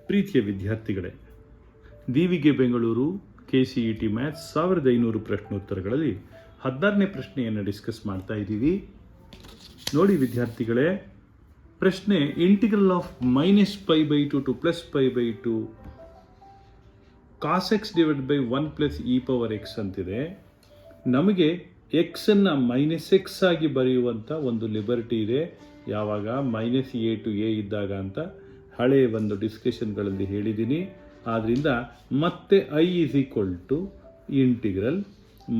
ಪ್ರೀತಿಯ ವಿದ್ಯಾರ್ಥಿಗಳೇ, ದಿವಿಗೆ ಬೆಂಗಳೂರು KCET ಮ್ಯಾಥ್ಸ್ 1500 ಪ್ರಶ್ನೋತ್ತರಗಳಲ್ಲಿ 16ನೇ ಪ್ರಶ್ನೆಯನ್ನು ಡಿಸ್ಕಸ್ ಮಾಡ್ತಾ ಇದ್ದೀವಿ. ನೋಡಿ ವಿದ್ಯಾರ್ಥಿಗಳೇ, ಪ್ರಶ್ನೆ integral of -π/2 to +π/2 cos x divide by 1 + e⁻x ಅಂತಿದೆ. ನಮಗೆ ಎಕ್ಸನ್ನು -x ಆಗಿ ಬರೆಯುವಂಥ ಒಂದು ಲಿಬರ್ಟಿ ಇದೆ. ಯಾವಾಗ -a to a ಇದ್ದಾಗ ಅಂತ ಹಳೆಯ ಒಂದು ಡಿಸ್ಕಷನ್ಗಳಲ್ಲಿ ಹೇಳಿದ್ದೀನಿ. ಆದ್ದರಿಂದ ಮತ್ತೆ I is equal to integral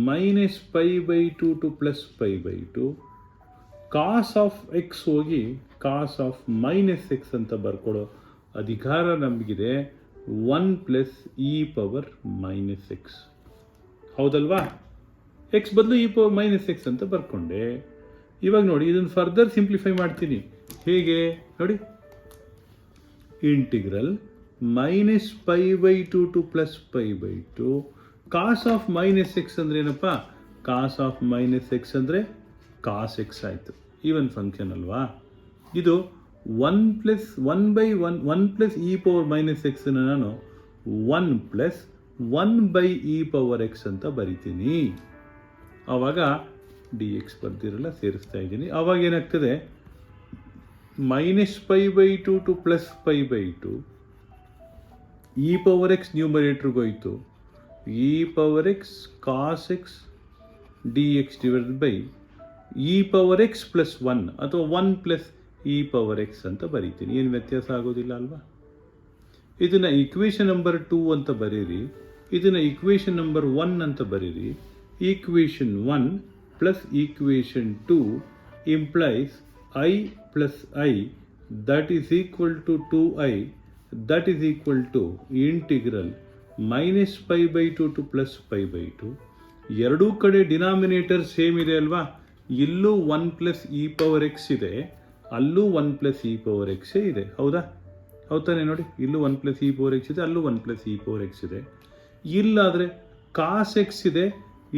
-π/2 to +π/2 cos of x ಹೋಗಿ cos ಆಫ್ -x ಅಂತ ಬರ್ಕೊಡೋ ಅಧಿಕಾರ ನಮಗಿದೆ. 1 + e⁻x ಹೌದಲ್ವಾ? x ಬದಲು e⁻x ಅಂತ ಬರ್ಕೊಂಡೆ. ಇವಾಗ ನೋಡಿ, ಇದನ್ನು ಫರ್ದರ್ ಸಿಂಪ್ಲಿಫೈ ಮಾಡ್ತೀನಿ. ಹೇಗೆ ನೋಡಿ, integral -π/2 to +π/2 cos of -x ಅಂದ್ರೆ ಏನಪ್ಪ? cos ಆಫ್ -x ಅಂದರೆ cos x ಆಯಿತು. ಈವನ್ ಫಂಕ್ಷನ್ ಅಲ್ವಾ? ಇದು 1 + e⁻x ನಾನು 1 + 1/e⁻x ಅಂತ ಬರಿತೀನಿ. ಆವಾಗ dx ಬರ್ದಿರಲ್ಲ, ಸೇರಿಸ್ತಾ ಇದ್ದೀನಿ. ಆವಾಗ ಏನಾಗ್ತದೆ? -π/2 ಟು +π/2 e⁻x ನ್ಯೂಮರೇಟ್ರಿಗೆ ಹೋಯಿತು. e⁻x cos x dx divided by e⁻x + 1 ಅಥವಾ 1 + e⁻x ಅಂತ ಬರೀತೀನಿ. ಏನು ವ್ಯತ್ಯಾಸ ಆಗೋದಿಲ್ಲ ಅಲ್ವಾ? ಇದನ್ನು ಇಕ್ವೇಷನ್ ನಂಬರ್ 2 ಅಂತ ಬರೀರಿ, ಇದನ್ನು ಇಕ್ವೇಷನ್ ನಂಬರ್ 1 ಅಂತ ಬರೀರಿ. Equation 1 + equation 2 implies I + I that is equal to 2I that is equal to integral -π/2 to +π/2. ಎರಡೂ ಕಡೆ ಡಿನಾಮಿನೇಟರ್ ಸೇಮ್ ಇದೆ ಅಲ್ವಾ? ಇಲ್ಲೂ 1 + e⁻x ಇದೆ, ಅಲ್ಲೂ 1 + e⁻x ಇದೆ. ಹೌದಾ? ಹೌದಾನೆ? ನೋಡಿ, ಇಲ್ಲೂ 1 + e⁻x ಇದೆ, ಅಲ್ಲೂ 1 + e⁻x ಇದೆ. ಇಲ್ಲಾದರೆ cos x ಇದೆ,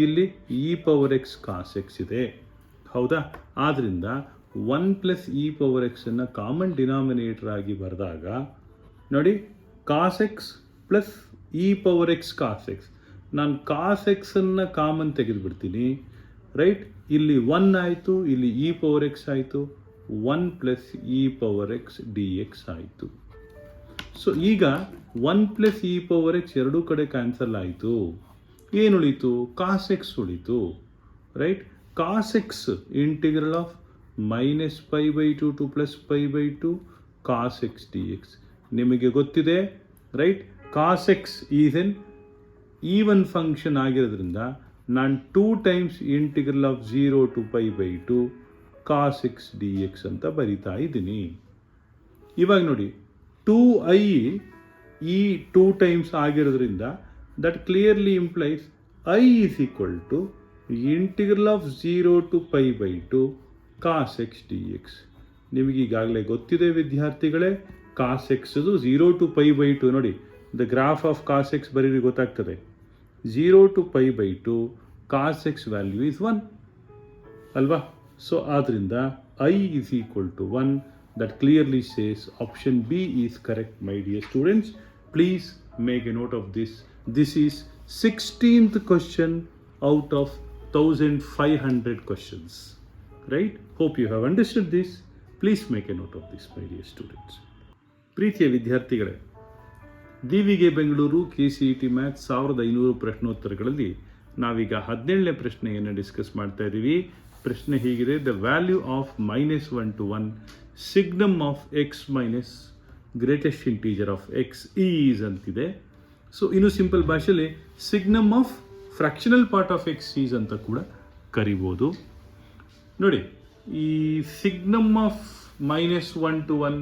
ಇಲ್ಲಿ e⁻x cos x ಇದೆ. ಹೌದಾ? ಆದ್ದರಿಂದ 1 + e⁻x ಅನ್ನು ಕಾಮನ್ ಡಿನಾಮಿನೇಟರ್ ಆಗಿ ಬರೆದಾಗ ನೋಡಿ, cos x + e⁻x cos x. ನಾನು cos x ಅನ್ನು ಕಾಮನ್ ತೆಗೆದುಬಿಡ್ತೀನಿ. ರೈಟ್? ಇಲ್ಲಿ 1 ಆಯಿತು, ಇಲ್ಲಿ e⁻x ಆಯಿತು, 1 + e⁻x dx ಆಯಿತು. ಸೊ ಈಗ 1 + e⁻x ಎರಡೂ ಕಡೆ ಕ್ಯಾನ್ಸಲ್ ಆಯಿತು. ಏನು ಉಳಿತು? cos x ಉಳಿತು. Right? cos x integral of -π/2 to +π/2 cos x dx ನಿಮಗೆ ಗೊತ್ತಿದೆ. Right? cos x is an even function ಆಗಿರೋದ್ರಿಂದ ನಾನು 2 times integral of 0 to π/2 cos x dx ಅಂತ ಬರಿತಾ ಇದ್ದೀನಿ. ಇವಾಗ ನೋಡಿ, 2I ಈ 2 ಟೈಮ್ಸ್ ಆಗಿರೋದ್ರಿಂದ that clearly implies I is equal to integral of 0 to π/2 cos x dx. ನಿಮಗೆ ಈಗಾಗಲೇ ಗೊತ್ತಿದೆ ವಿದ್ಯಾರ್ಥಿಗಳೇ, cos x 0 ಟು π/2. ನೋಡಿ, the graph of cos x ಬರೀರಿ, ಗೊತ್ತಾಗ್ತದೆ. 0 to π/2 cos x value is 1 ಅಲ್ವಾ? ಸೊ ಆದ್ದರಿಂದ I is equal to 1. That clearly says option B is correct, my dear students. Please make a note of this. This is 16th question out of 1500 questions. Right? Hope you have understood this. Please make a note of this, my dear students. ಪ್ರೀತಿಯ ವಿದ್ಯಾರ್ಥಿಗಳೇ, ದಿವಿಗೆ Bengaluru KCET maths 1500 ಪ್ರಶ್ನೋತ್ತರಗಳಲ್ಲಿ ನಾವೀಗ 17ನೇ ಪ್ರಶ್ನೆಯನ್ನು discuss ಮಾಡ್ತಾ ಇದ್ದೀವಿ. ಪ್ರಶ್ನೆ ಹೀಗಿದೆ: the value of -1 to 1 signum of x minus greatest integer of x is ಅಂತಿದೆ. ಸೊ ಇನ್ನು ಸಿಂಪಲ್ ಭಾಷೆಯಲ್ಲಿ signum of fractional part of x is ಅಂತ ಕೂಡ ಕರಿಬೋದು. ನೋಡಿ, ಈ ಸಿಗ್ನಮ್ ಆಫ್ -1 to 1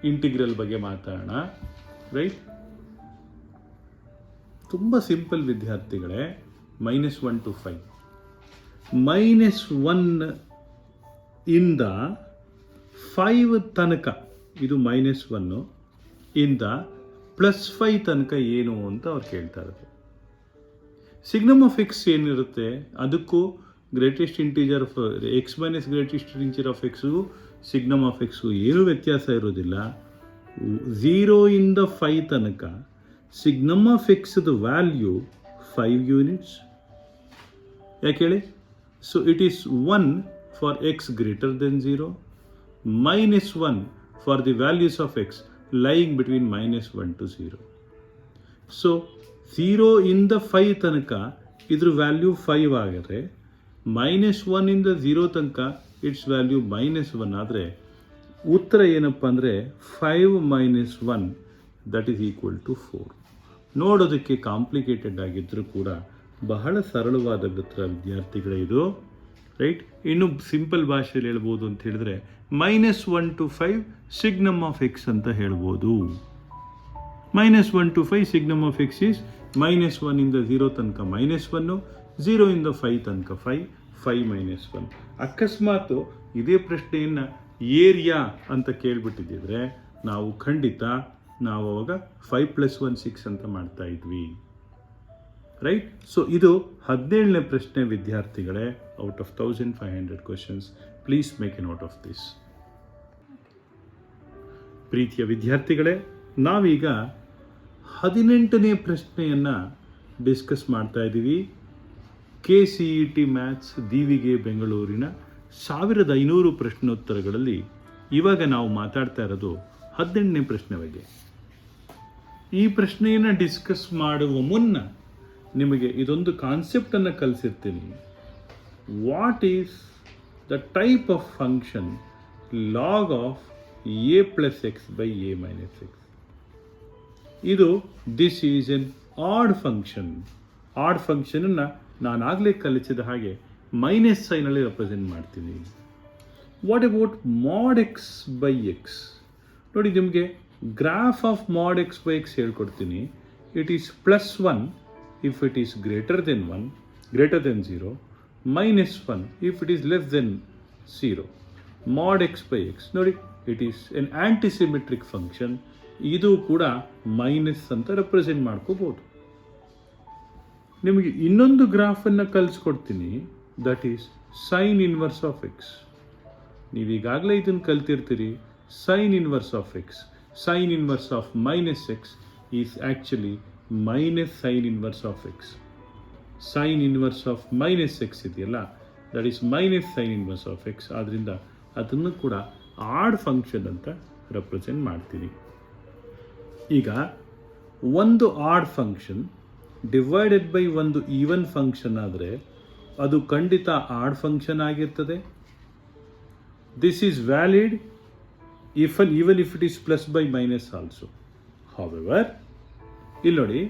ಇಂಟಿಗ್ರಲ್ ಬಗ್ಗೆ ಮಾತಾಡೋಣ. ರೈಟ್? ತುಂಬ ಸಿಂಪಲ್ ವಿದ್ಯಾರ್ಥಿಗಳೇ. -1 to 5, -1 ಇಂದ 5 ತನಕ, ಇದು -1 ಇಂದ +5 ತನಕ ಏನು ಅಂತ ಅವ್ರು ಕೇಳ್ತಾ ಇರೋದು. ಸಿಗ್ನಮ್ ಆಫ್ x ಏನಿರುತ್ತೆ ಅದಕ್ಕೂ greatest integer of x minus greatest integer of ಎಕ್ಸ್ಗೂ ಸಿಗ್ನಮ್ ಆಫ್ ಎಕ್ಸ್ಗೂ ಏನೂ ವ್ಯತ್ಯಾಸ ಇರೋದಿಲ್ಲ. 0 ಇಂದ 5 ತನಕ ಸಿಗ್ನಮ್ ಆಫ್ ಎಕ್ಸ್ದು ವ್ಯಾಲ್ಯೂ 5 ಯೂನಿಟ್ಸ್. ಯಾಕೆ ಹೇಳಿ? So it is 1 for x greater than 0, -1 for the values of x lying between -1 to 0. So 0 ಇಂದ 5 ತನಕ ಇದ್ರ ವ್ಯಾಲ್ಯೂ 5 ಆಗಿದ್ರೆ, -1 ಇಂದ 0 ತನಕ ಇಟ್ಸ್ ವ್ಯಾಲ್ಯೂ -1 ಆದರೆ ಉತ್ತರ ಏನಪ್ಪ ಅಂದರೆ 5 - 1 ದಟ್ ಈಸ್ ಈಕ್ವಲ್ ಟು 4. ನೋಡೋದಕ್ಕೆ ಕಾಂಪ್ಲಿಕೇಟೆಡ್ ಆಗಿದ್ದರೂ ಕೂಡ ಬಹಳ ಸರಳವಾದ ಉತ್ತರ ವಿದ್ಯಾರ್ಥಿಗಳೇ ಇದು, ರೈಟ್. ಇನ್ನು ಸಿಂಪಲ್ ಭಾಷೆಯಲ್ಲಿ ಹೇಳ್ಬೋದು ಅಂತ ಹೇಳಿದ್ರೆ -1 to 5 ಸಿಗ್ನಮ್ ಆಫ್ ಎಕ್ಸ್ ಅಂತ ಹೇಳ್ಬೋದು. -1 to 5 ಸಿಗ್ನಮ್ ಆಫ್ ಎಕ್ಸ್ ಈಸ್ -1 ಇಂದ 0 ತನಕ -1, 0 ಇಂದ 5 ತನಕ 5, 5 - 1. ಅಕಸ್ಮಾತ್ ಇದೇ ಪ್ರಶ್ನೆಯನ್ನು ಏರಿಯಾ ಅಂತ ಕೇಳಿಬಿಟ್ಟಿದ್ದರೆ ನಾವು ಖಂಡಿತ ನಾವು ಅವಾಗ 5 + 1 6 ಅಂತ ಮಾಡ್ತಾ ಇದ್ವಿ, ರೈಟ್. ಸೊ ಇದು 17ನೇ ಪ್ರಶ್ನೆ ವಿದ್ಯಾರ್ಥಿಗಳೇ, out of 1500 questions. Please make A note of this. ಪ್ರೀತಿಯ ವಿದ್ಯಾರ್ಥಿಗಳೇ, ನಾವೀಗ 18ನೇ ಪ್ರಶ್ನೆಯನ್ನು ಡಿಸ್ಕಸ್ ಮಾಡ್ತಾ ಇದ್ದೀವಿ. KCET ಮ್ಯಾಥ್ಸ್ ದೀವಿಗೆ ಬೆಂಗಳೂರಿನ 1500 ಪ್ರಶ್ನೋತ್ತರಗಳಲ್ಲಿ ಇವಾಗ ನಾವು ಮಾತಾಡ್ತಾ ಇರೋದು 18ನೇ ಪ್ರಶ್ನೆ ಬಗ್ಗೆ. ಈ ಪ್ರಶ್ನೆಯನ್ನು ಡಿಸ್ಕಸ್ ಮಾಡುವ ಮುನ್ನ ನಿಮಗೆ ಇದೊಂದು ಕಾನ್ಸೆಪ್ಟನ್ನು ಕಲಿಸಿರ್ತೀನಿ. What is the type of function log of a + x by a - x? ಇದು this is an odd function. Odd ಫಂಕ್ಷನನ್ನು ನಾನು ಆಗಲೇ ಕಲಿಸಿದ ಹಾಗೆ ಮೈನಸ್ ಸೈನಲ್ಲಿ ರೆಪ್ರೆಸೆಂಟ್ ಮಾಡ್ತೀನಿ. What about mod x by x? ನೋಡಿ, ನಿಮಗೆ graph of mod x by x ಹೇಳ್ಕೊಡ್ತೀನಿ. It is +1 if it is greater than 1, greater than 0, -1 if it is less than 0. mod x by x ನೋಡಿ, it is an antisymmetric function. ಇದು ಕೂಡ minus ಅಂತ represent ಮಾಡ್ಕೋಬೋದು. ನಿಮಗೆ ಇನ್ನೊಂದು ಗ್ರಾಫನ್ನು ಕಲಿಸ್ಕೊಡ್ತೀನಿ, that is sine inverse of x. ನೀವೀಗಾಗಲೇ ಇದನ್ನು ಕಲ್ತಿರ್ತೀರಿ. Sine inverse of x, sine inverse of -x is actually minus sine inverse of x. Sine inverse of -x ಇದೆಯಲ್ಲ, that is minus sine inverse of x. ಆದ್ದರಿಂದ ಅದನ್ನು ಕೂಡ add function ಅಂತ represent ಮಾಡ್ತೀನಿ. ಈಗ ಒಂದು ಆಡ್ ಫಂಕ್ಷನ್ ಡಿವೈಡೆಡ್ ಬೈ ಒಂದು even function ಆದರೆ ಅದು ಖಂಡಿತ ಆಡ್ ಫಂಕ್ಷನ್ ಆಗಿರ್ತದೆ. This is valid even if it is plus by minus also. However, ಇಲ್ಲಿ ನೋಡಿ,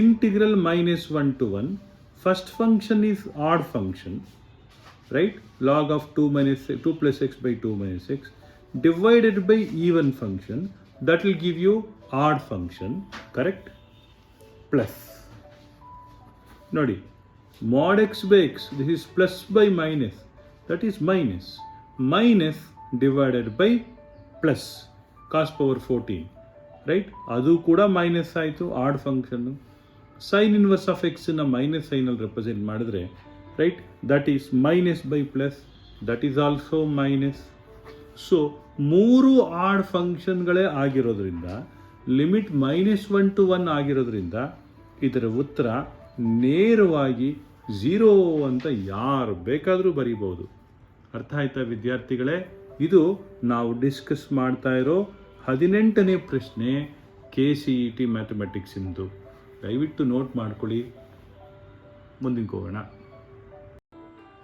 integral -1 to 1, first function is odd function, right? Log of 2 + x by 2 - x divided by even function, that will give you odd function, correct? Plus ನೋಡಿ, mod x by x, this is plus by minus, that is minus divided by plus cos power 14, right? ಅದು ಕೂಡ minus ಆಯಿತು, odd ಫಂಕ್ಷನ್ನು. Sine inverse of ಎಕ್ಸನ್ನು minus ಸೈನಲ್ಲಿ represent ಮಾಡಿದ್ರೆ, right, that is minus by plus, that is also minus. So 3 odd ಫಂಕ್ಷನ್ಗಳೇ ಆಗಿರೋದ್ರಿಂದ, limit -1 to 1 ಆಗಿರೋದ್ರಿಂದ ಇದರ ಉತ್ತರ ನೇರವಾಗಿ 0 ಅಂತ ಯಾರು ಬೇಕಾದರೂ ಬರೀಬಹುದು. ಅರ್ಥ ಆಯ್ತಾ ವಿದ್ಯಾರ್ಥಿಗಳೇ? ಇದು ನಾವು ಡಿಸ್ಕಸ್ ಮಾಡ್ತಾ ಇರೋ 18ನೇ ಪ್ರಶ್ನೆ KCET ಮ್ಯಾಥಮೆಟಿಕ್ಸ್ ಇಂದು. ದಯವಿಟ್ಟು ನೋಟ್ ಮಾಡ್ಕೊಳ್ಳಿ. ಮುಂದಿನ ಹೋಗೋಣ.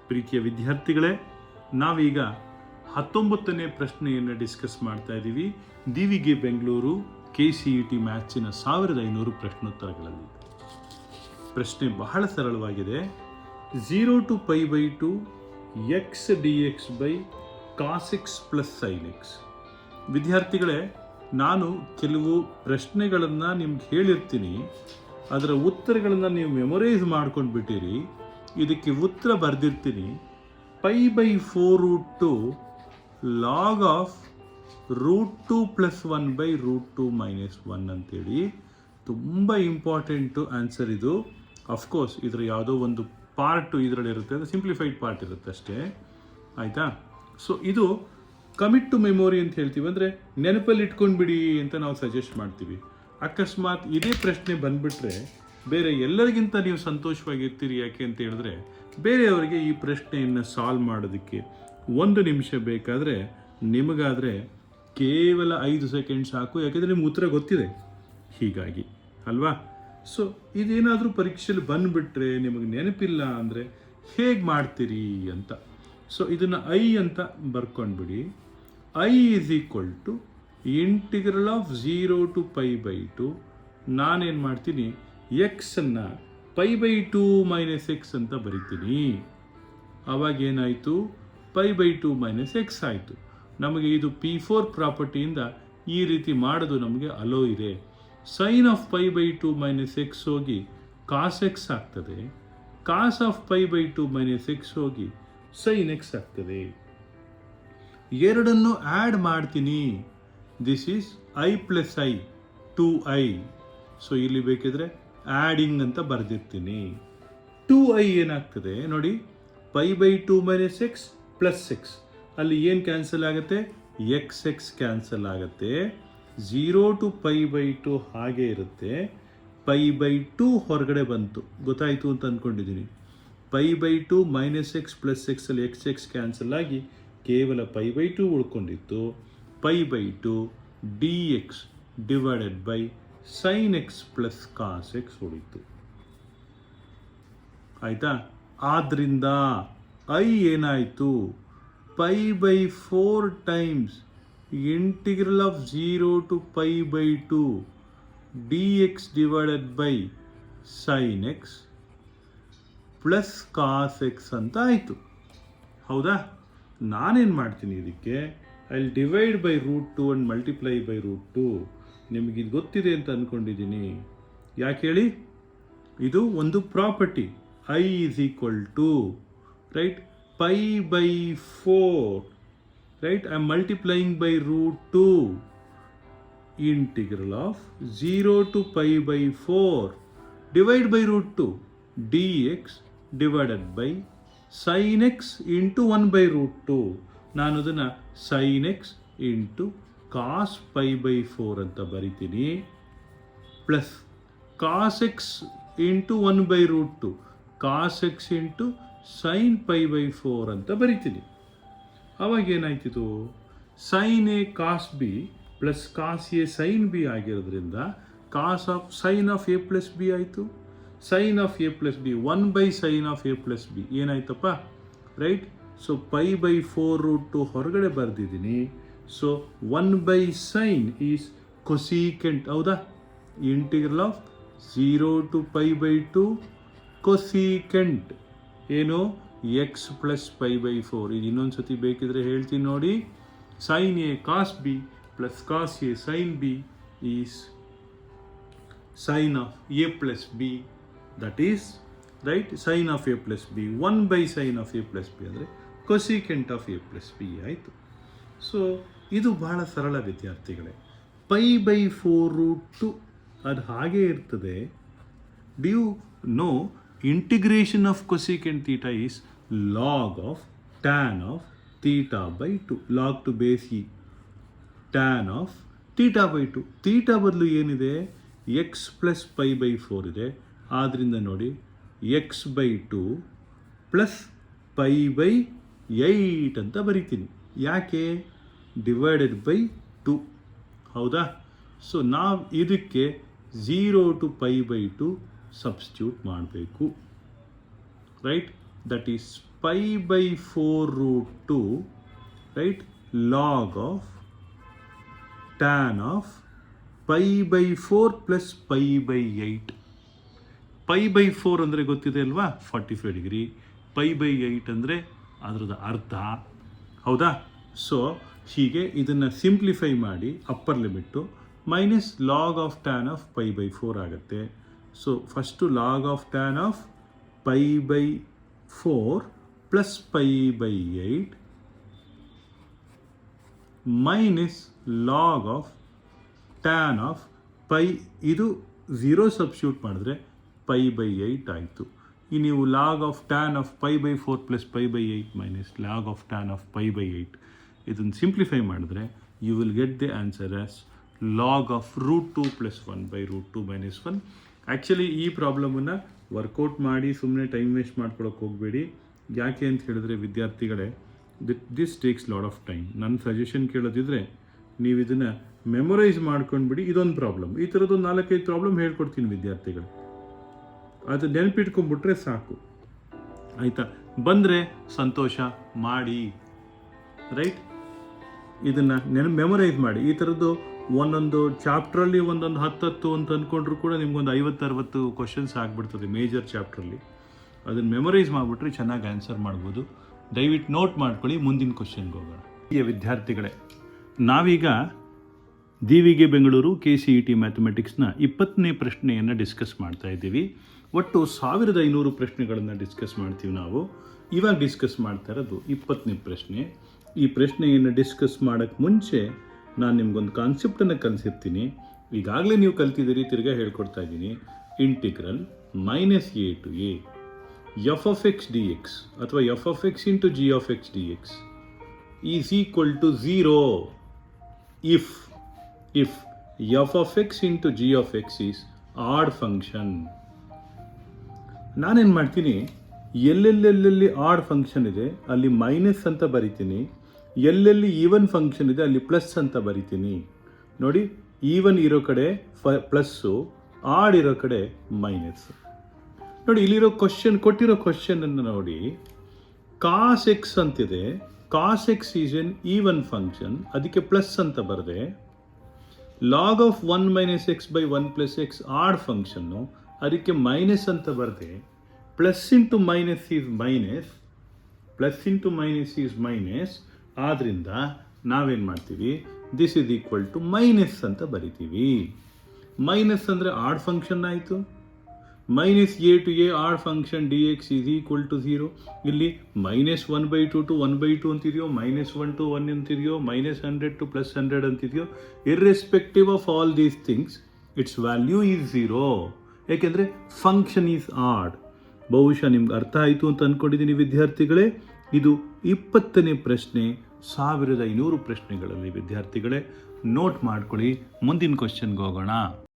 ಪ್ರೀತಿಯ ವಿದ್ಯಾರ್ಥಿಗಳೇ, ನಾವೀಗ 19ನೇ ಪ್ರಶ್ನೆಯನ್ನು ಡಿಸ್ಕಸ್ ಮಾಡ್ತಾ ಇದ್ದೀವಿ. ದೀವಿಗೆ ಬೆಂಗಳೂರು KCET ಮ್ಯಾಥ್ಸಿನ 1500 ಪ್ರಶ್ನೋತ್ತರಗಳಲ್ಲಿ. ಪ್ರಶ್ನೆ ಬಹಳ ಸರಳವಾಗಿದೆ. 0 to π/2 x dx by cos x plus sin x. ವಿದ್ಯಾರ್ಥಿಗಳೇ, ನಾನು ಕೆಲವು ಪ್ರಶ್ನೆಗಳನ್ನು ನಿಮ್ಗೆ ಹೇಳಿರ್ತೀನಿ, ಅದರ ಉತ್ತರಗಳನ್ನು ನೀವು ಮೆಮೊರೈಸ್ ಮಾಡ್ಕೊಂಡು ಬಿಟ್ಟಿರಿ. ಇದಕ್ಕೆ ಉತ್ತರ ಬರೆದಿರ್ತೀನಿ. π/4√2 log of √2 + 1 / √2 - 1 ಅಂತೇಳಿ. ತುಂಬ ಇಂಪಾರ್ಟೆಂಟು ಆನ್ಸರ್ ಇದು. ಅಫ್ಕೋರ್ಸ್ ಇದರ ಯಾವುದೋ ಒಂದು ಪಾರ್ಟು ಇದರಲ್ಲಿ ಇರುತ್ತೆ, ಅದು ಸಿಂಪ್ಲಿಫೈಡ್ ಪಾರ್ಟ್ ಇರುತ್ತೆ ಅಷ್ಟೇ, ಆಯಿತಾ? ಸೊ ಇದು ಕಮಿಟ್ ಟು ಮೆಮೊರಿ ಅಂತ ಹೇಳ್ತೀವಿ, ಅಂದರೆ ನೆನಪಲ್ಲಿ ಇಟ್ಕೊಂಡ್ಬಿಡಿ ಅಂತ ನಾವು ಸಜೆಸ್ಟ್ ಮಾಡ್ತೀವಿ. ಅಕಸ್ಮಾತ್ ಇದೇ ಪ್ರಶ್ನೆ ಬಂದ್ಬಿಟ್ರೆ ಬೇರೆ ಎಲ್ಲರಿಗಿಂತ ನೀವು ಸಂತೋಷವಾಗಿರ್ತೀರಿ. ಯಾಕೆ ಅಂತ ಹೇಳಿದ್ರೆ ಬೇರೆಯವರಿಗೆ ಈ ಪ್ರಶ್ನೆಯನ್ನು ಸಾಲ್ವ್ ಮಾಡೋದಕ್ಕೆ 1 ನಿಮಿಷ ಬೇಕಾದರೆ ನಿಮಗಾದರೆ ಕೇವಲ 5 ಸೆಕೆಂಡ್ ಸಾಕು, ಯಾಕೆಂದರೆ ನಿಮ್ಗೆ ಉತ್ತರ ಗೊತ್ತಿದೆ ಹೀಗಾಗಿ ಅಲ್ವಾ. ಸೊ ಇದೇನಾದರೂ ಪರೀಕ್ಷೆಯಲ್ಲಿ ಬಂದುಬಿಟ್ರೆ ನಿಮಗೆ ನೆನಪಿಲ್ಲ ಅಂದರೆ ಹೇಗೆ ಮಾಡ್ತೀರಿ ಅಂತ. ಸೊ ಇದನ್ನು ಐ ಅಂತ ಬರ್ಕೊಂಡ್ಬಿಡಿ. I is equal to integral of 0 to π/2. ನಾನೇನು ಮಾಡ್ತೀನಿ, ಎಕ್ಸನ್ನು π/2 - x ಅಂತ ಬರಿತೀನಿ. ಆವಾಗ ಏನಾಯಿತು, π/2 - x ಆಯಿತು. ನಮಗೆ ಇದು P4 ಪ್ರಾಪರ್ಟಿಯಿಂದ ಈ ರೀತಿ ಮಾಡೋದು ನಮಗೆ ಅಲೋ ಇದೆ. ಸೈನ್ ಆಫ್ π/2 - x ಹೋಗಿ ಕಾಸ್ ಎಕ್ಸ್ ಆಗ್ತದೆ, ಕಾಸ್ ಆಫ್ π/2 - x ಹೋಗಿ ಸೈನ್ ಎಕ್ಸ್ ಆಗ್ತದೆ. ಎರಡನ್ನು ಆ್ಯಡ್ ಮಾಡ್ತೀನಿ. This is I plus I 2i. So ಇಲ್ಲಿ ಬೇಕಿದ್ರೆ ಆ್ಯಡಿಂಗ್ ಅಂತ ಬರೆದಿರ್ತೀನಿ. 2i ಏನಾಗ್ತದೆ ನೋಡಿ, π/2 - x ಪ್ಲಸ್ ಎಕ್ಸ್, ಅಲ್ಲಿ ಏನು ಕ್ಯಾನ್ಸಲ್ ಆಗುತ್ತೆ, ಎಕ್ಸ್ ಕ್ಯಾನ್ಸಲ್ ಆಗುತ್ತೆ. 0 to π/2 ಹಾಗೆ ಇರುತ್ತೆ. π/2 ಹೊರಗಡೆ ಬಂತು, ಗೊತ್ತಾಯಿತು ಅಂತ ಅಂದ್ಕೊಂಡಿದ್ದೀನಿ. π/2 - x ಪ್ಲಸ್ ಎಕ್ಸ್ ಅಲ್ಲಿ ಎಕ್ಸ್ ಕ್ಯಾನ್ಸಲ್ ಆಗಿ ಕೇವಲ π/2 ಉಳ್ಕೊಂಡಿತ್ತು. π/2 dx divided by sine x plus cos x ಉಳಿತು. ಆಯಿತಾ. ಆದ್ದರಿಂದ ಐ ಏನಾಯಿತು, π/4 times integral of 0 to π/2 dx divided by sine x plus cos x ಅಂತ ಆಯಿತು. ಹೌದಾ. ನಾನೇನು ಮಾಡ್ತೀನಿ ಇದಕ್ಕೆ, I divide by √2 and multiply by √2. ನಿಮಗಿದು ಗೊತ್ತಿದೆ ಅಂತ ಅಂದ್ಕೊಂಡಿದ್ದೀನಿ. ಯಾಕೆ ಹೇಳಿ, ಇದು ಒಂದು property. I is equal to right π/4 right. I am multiplying by √2 integral of 0 to π/4 divide by √2 dx divided by sin x into 1/√2. ನಾನು ಅದನ್ನು sin x into cos π/4 ಅಂತ ಬರಿತೀನಿ, plus cos x into 1/√2 cos x into sin π/4 ಅಂತ ಬರಿತೀನಿ. ಅವಾಗ ಏನಾಯ್ತಿದು, sine A cos B plus cos A sine B ಆಗಿರೋದ್ರಿಂದ sine of A plus B ಆಯಿತು. Sine of A plus B 1/sin of A plus B ಏನಾಯ್ತಪ್ಪ, right. So π/4 √2 ಹೊರಗಡೆ ಬರೆದಿದ್ದೀನಿ. So 1/sin is cosecant. ಹೌದಾ. ಇಂಟಿಗ್ರಲ್ ಆಫ್ 0 to π/2 ಕೊಸೀಕೆಂಟ್ ಏನು, X plus π/4. ಇದು ಇನ್ನೊಂದು ಸತಿ ಬೇಕಿದ್ರೆ ಹೇಳ್ತೀನಿ ನೋಡಿ. Sine A cos B plus cos A sine B is sine of A plus B, that is right sine of A plus B 1/sin of A plus B ಅಂದರೆ cosecant of A plus B ಆಯಿತು. So ಇದು ಬಹಳ ಸರಳ ವಿದ್ಯಾರ್ಥಿಗಳೇ. π/4 √2 ಅದು ಹಾಗೇ ಇರ್ತದೆ. Do you know integration of cosecant theta is log of tan of theta by 2, log to base e tan of theta by 2. theta ಬದಲು ಏನಿದೆ, x ಪ್ಲಸ್ π/4 ಇದೆ. ಆದ್ದರಿಂದ ನೋಡಿ x/2 ಪ್ಲಸ್ π/8 ಅಂತ ಬರಿತೀನಿ. ಯಾಕೆ, ಡಿವೈಡೆಡ್ ಬೈ 2. ಹೌದಾ. ಸೊ ನಾವು ಇದಕ್ಕೆ 0 to π/2 ಸಬ್ಸ್ಟಿಟ್ಯೂಟ್ ಮಾಡಬೇಕು, right. That is π/4 √2 right log of tan of π/4 plus π/8. π/4 ಅಂದರೆ ಗೊತ್ತಿದೆ ಅಲ್ವಾ, 45 ಡಿಗ್ರಿ. π/8 ಅಂದರೆ ಅದರದ್ದು ಅರ್ಧ. ಹೌದಾ. ಸೊ ಹೀಗೆ ಇದನ್ನು ಸಿಂಪ್ಲಿಫೈ ಮಾಡಿ upper limit minus log of tan of π/4 ಆಗುತ್ತೆ. So first log of tan of π/4 plus π/8 minus log of tan of ಇದು 0 ಸಬ್ಸ್ಟಿಟ್ಯೂಟ್ ಮಾಡಿದ್ರೆ π/8 ಆಯಿತು. ಈ ನೀವು log of tan of π/4 plus π/8 minus log of tan of π/8 ಇದನ್ನು simplify ಮಾಡಿದ್ರೆ you will get the answer as log of √2 + 1/√2 - 1. Actually ಈ ಪ್ರಾಬ್ಲಮನ್ನು workout ಮಾಡಿ ಸುಮ್ಮನೆ ಟೈಮ್ ವೇಸ್ಟ್ ಮಾಡ್ಕೊಳಕ್ಕೆ ಹೋಗಬೇಡಿ. ಯಾಕೆ ಅಂತ ಹೇಳಿದ್ರೆ ವಿದ್ಯಾರ್ಥಿಗಳೇ, this takes lot of time. ನನ್ನ ಸಜೆಷನ್ ಕೇಳೋದಿದ್ರೆ ನೀವು ಇದನ್ನು ಮೆಮೊರೈಸ್ ಮಾಡ್ಕೊಂಡ್ಬಿಡಿ. ಇದೊಂದು ಪ್ರಾಬ್ಲಮ್, ಈ ಥರದ್ದು 4-5 ಪ್ರಾಬ್ಲಮ್ ಹೇಳ್ಕೊಡ್ತೀನಿ ವಿದ್ಯಾರ್ಥಿಗಳು, ಅದು ನೆನಪಿಟ್ಕೊಂಡ್ಬಿಟ್ರೆ ಸಾಕು. ಆಯಿತಾ? ಬಂದರೆ ಸಂತೋಷ, ಮಾಡಿ, ರೈಟ್? ಇದನ್ನು ಮೆಮೊರೈಸ್ ಮಾಡಿ. ಈ ಥರದ್ದು ಒಂದೊಂದು ಚಾಪ್ಟ್ರಲ್ಲಿ ಒಂದೊಂದು 10 ಅಂತ ಅಂದ್ಕೊಂಡ್ರು ಕೂಡ ನಿಮ್ಗೊಂದು 50-60 ಕ್ವಶನ್ಸ್ ಆಗಿಬಿಡ್ತದೆ ಮೇಜರ್ ಚಾಪ್ಟ್ರಲ್ಲಿ. ಅದನ್ನು ಮೆಮೊರೈಸ್ ಮಾಡಿಬಿಟ್ರೆ ಚೆನ್ನಾಗಿ ಆನ್ಸರ್ ಮಾಡ್ಬೋದು. ದಯವಿಟ್ಟು ನೋಟ್ ಮಾಡ್ಕೊಳ್ಳಿ. ಮುಂದಿನ ಕ್ವಶನ್ಗೆ ಹೋಗೋಣ. ವಿದ್ಯಾರ್ಥಿಗಳೇ, ನಾವೀಗ DVG ಬೆಂಗಳೂರು KCET ಮ್ಯಾಥಮೆಟಿಕ್ಸ್ನ 20ನೇ ಪ್ರಶ್ನೆಯನ್ನು ಡಿಸ್ಕಸ್ ಮಾಡ್ತಾ ಇದ್ದೀವಿ. ಒಟ್ಟು 1500 ಪ್ರಶ್ನೆಗಳನ್ನು ಡಿಸ್ಕಸ್ ಮಾಡ್ತೀವಿ ನಾವು. ಇವಾಗ ಡಿಸ್ಕಸ್ ಮಾಡ್ತಾ ಇರೋದು 20ನೇ ಪ್ರಶ್ನೆ. ಈ ಪ್ರಶ್ನೆಯನ್ನು ಡಿಸ್ಕಸ್ ಮಾಡೋಕ್ಕೆ ಮುಂಚೆ ನಾನು ನಿಮ್ಗೊಂದು ಕಾನ್ಸೆಪ್ಟನ್ನು ಕಲಿಸಿರ್ತೀನಿ. ಈಗಾಗಲೇ ನೀವು ಕಲ್ತಿದ್ದೀರಿ, ತಿರ್ಗಾ ಹೇಳ್ಕೊಡ್ತಾ ಇದ್ದೀನಿ. Integral -a to a f of x dx ಅಥವಾ f of x into g of x dx is equal to 0 if f of x into g of x is odd function. ನಾನೇನು ಮಾಡ್ತೀನಿ, ಎಲ್ಲೆಲ್ಲಿ ಆಡ್ ಫಂಕ್ಷನ್ ಇದೆ ಅಲ್ಲಿ minus ಅಂತ ಬರಿತೀನಿ, ಎಲ್ಲೆಲ್ಲಿ even function ಇದೆ ಅಲ್ಲಿ ಪ್ಲಸ್ ಅಂತ ಬರಿತೀನಿ. ನೋಡಿ, ಈವನ್ ಇರೋ ಕಡೆ ಪ್ಲಸ್ಸು, ಆಡ್ ಇರೋ ಕಡೆ ಮೈನಸ್. ನೋಡಿ, ಇಲ್ಲಿರೋ ಕೊಟ್ಟಿರೋ ಕ್ವಶನನ್ನು ನೋಡಿ. ಕಾಸ್ ಎಕ್ಸ್ ಅಂತಿದೆ, cos x is an even function, ಅದಕ್ಕೆ ಪ್ಲಸ್ ಅಂತ ಬರದೆ. Log of 1 - x / 1 + x odd ಫಂಕ್ಷನ್ನು, ಅದಕ್ಕೆ ಮೈನಸ್ ಅಂತ ಬರದೆ. Plus into minus is minus, plus into minus is minus. ಆದ್ದರಿಂದ ನಾವೇನು ಮಾಡ್ತೀವಿ, this is equal to minus ಅಂತ ಬರಿತೀವಿ. ಮೈನಸ್ ಅಂದರೆ ಆಡ್ ಫಂಕ್ಷನ್ ಆಯಿತು. -a to a odd function dx is equal to 0. ಇಲ್ಲಿ -1/2 to 1/2 ಅಂತಿದೆಯೋ, -1 to 1 ಅಂತಿದೆಯೋ, -100 to +100 ಅಂತಿದೆಯೋ, irrespective of all these things its value is 0. ಏಕೆಂದರೆ ಫಂಕ್ಷನ್ ಈಸ್ ಆಡ್. ಬಹುಶಃ ನಿಮ್ಗೆ ಅರ್ಥ ಆಯಿತು ಅಂತ ಅಂದ್ಕೊಂಡಿದ್ದೀನಿ ವಿದ್ಯಾರ್ಥಿಗಳೇ. ಇದು 20ನೇ ಪ್ರಶ್ನೆ 1500 ಪ್ರಶ್ನೆಗಳಲ್ಲಿ ವಿದ್ಯಾರ್ಥಿಗಳೇ. ನೋಟ್ ಮಾಡ್ಕೊಳ್ಳಿ. ಮುಂದಿನ ಕ್ವಶನ್ಗೆ ಹೋಗೋಣ.